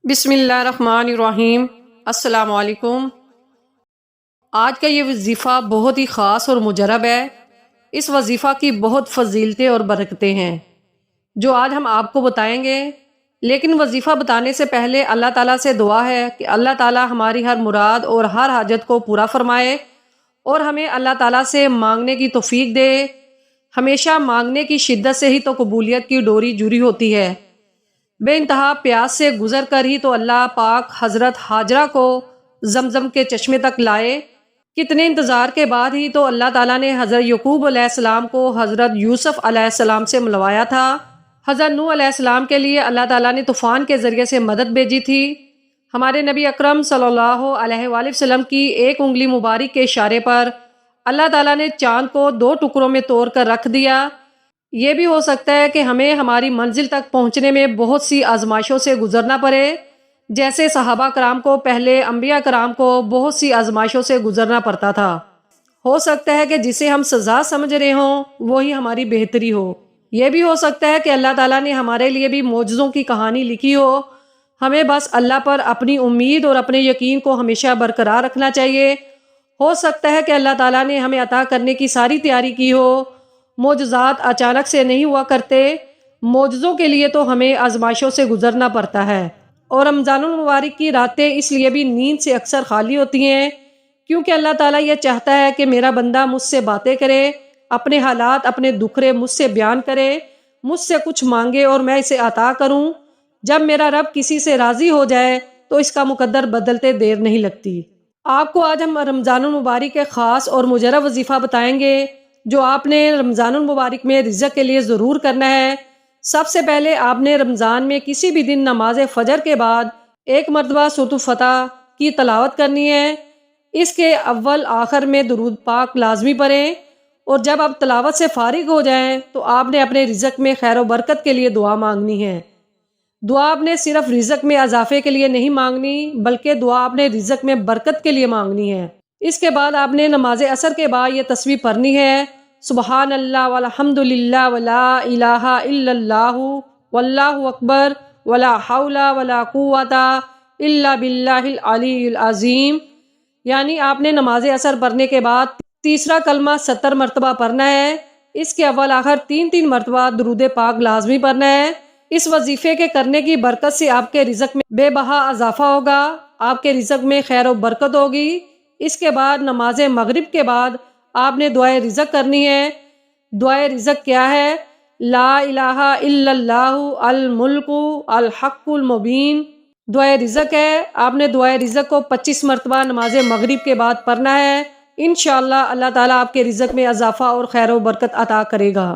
بسم اللہ الرحمن الرحیم۔ السلام علیکم۔ آج کا یہ وظیفہ بہت ہی خاص اور مجرب ہے۔ اس وظیفہ کی بہت فضیلتیں اور برکتیں ہیں جو آج ہم آپ کو بتائیں گے، لیکن وظیفہ بتانے سے پہلے اللہ تعالیٰ سے دعا ہے کہ اللہ تعالیٰ ہماری ہر مراد اور ہر حاجت کو پورا فرمائے اور ہمیں اللہ تعالیٰ سے مانگنے کی توفیق دے۔ ہمیشہ مانگنے کی شدت سے ہی تو قبولیت کی ڈوری جری ہوتی ہے۔ بے انتہا پیاس سے گزر کر ہی تو اللہ پاک حضرت ہاجرہ کو زمزم کے چشمے تک لائے۔ کتنے انتظار کے بعد ہی تو اللہ تعالیٰ نے حضرت یعقوب علیہ السلام کو حضرت یوسف علیہ السلام سے ملوایا تھا۔ حضرت نوح علیہ السلام کے لیے اللہ تعالیٰ نے طوفان کے ذریعے سے مدد بھیجی تھی۔ ہمارے نبی اکرم صلی اللہ علیہ وآلہ وسلم کی ایک انگلی مبارک کے اشارے پر اللہ تعالیٰ نے چاند کو 2 ٹکڑوں میں توڑ کر رکھ دیا۔ یہ بھی ہو سکتا ہے کہ ہمیں ہماری منزل تک پہنچنے میں بہت سی آزمائشوں سے گزرنا پڑے، جیسے صحابہ کرام کو پہلے انبیاء کرام کو بہت سی آزمائشوں سے گزرنا پڑتا تھا۔ ہو سکتا ہے کہ جسے ہم سزا سمجھ رہے ہوں وہی ہماری بہتری ہو۔ یہ بھی ہو سکتا ہے کہ اللہ تعالیٰ نے ہمارے لیے بھی معجزوں کی کہانی لکھی ہو۔ ہمیں بس اللہ پر اپنی امید اور اپنے یقین کو ہمیشہ برقرار رکھنا چاہیے۔ ہو سکتا ہے کہ اللہ تعالیٰ نے ہمیں عطا کرنے کی ساری تیاری کی ہو۔ معجزات اچانک سے نہیں ہوا کرتے، معجزوں کے لیے تو ہمیں آزمائشوں سے گزرنا پڑتا ہے۔ اور رمضان المبارک کی راتیں اس لیے بھی نیند سے اکثر خالی ہوتی ہیں کیونکہ اللہ تعالیٰ یہ چاہتا ہے کہ میرا بندہ مجھ سے باتیں کرے، اپنے حالات اپنے دکھرے مجھ سے بیان کرے، مجھ سے کچھ مانگے اور میں اسے عطا کروں۔ جب میرا رب کسی سے راضی ہو جائے تو اس کا مقدر بدلتے دیر نہیں لگتی۔ آپ کو آج ہم رمضان المبارک کے خاص اور مجرب وظیفہ بتائیں گے جو آپ نے رمضان المبارک میں رزق کے لیے ضرور کرنا ہے۔ سب سے پہلے آپ نے رمضان میں کسی بھی دن نماز فجر کے بعد 1 مرتبہ سورۃ الفتح کی تلاوت کرنی ہے۔ اس کے اول آخر میں درود پاک لازمی پڑھیں، اور جب آپ تلاوت سے فارغ ہو جائیں تو آپ نے اپنے رزق میں خیر و برکت کے لیے دعا مانگنی ہے۔ دعا آپ نے صرف رزق میں اضافے کے لیے نہیں مانگنی بلکہ دعا آپ نے رزق میں برکت کے لیے مانگنی ہے۔ اس کے بعد آپ نے نماز عصر کے بعد یہ تسبیح پڑھنی ہے: سبحان اللہ والحمد للہ ولا الہ الا اللہ واللہ اکبر ولا حول ولا قوت الا باللہ العلی العظیم۔ یعنی آپ نے نماز عصر پڑھنے کے بعد تیسرا کلمہ 70 مرتبہ پڑھنا ہے۔ اس کے اول آخر 3 مرتبہ درود پاک لازمی پڑھنا ہے۔ اس وظیفے کے کرنے کی برکت سے آپ کے رزق میں بے بہا اضافہ ہوگا، آپ کے رزق میں خیر و برکت ہوگی۔ اس کے بعد نماز مغرب کے بعد آپ نے دعائے رزق کرنی ہے۔ دعائے رزق کیا ہے؟ لا الہ الا اللہ الملک الحق المبین دعائے رزق ہے۔ آپ نے دعائے رزق کو 25 مرتبہ نماز مغرب کے بعد پڑھنا ہے۔ انشاءاللہ اللہ تعالیٰ آپ کے رزق میں اضافہ اور خیر و برکت عطا کرے گا۔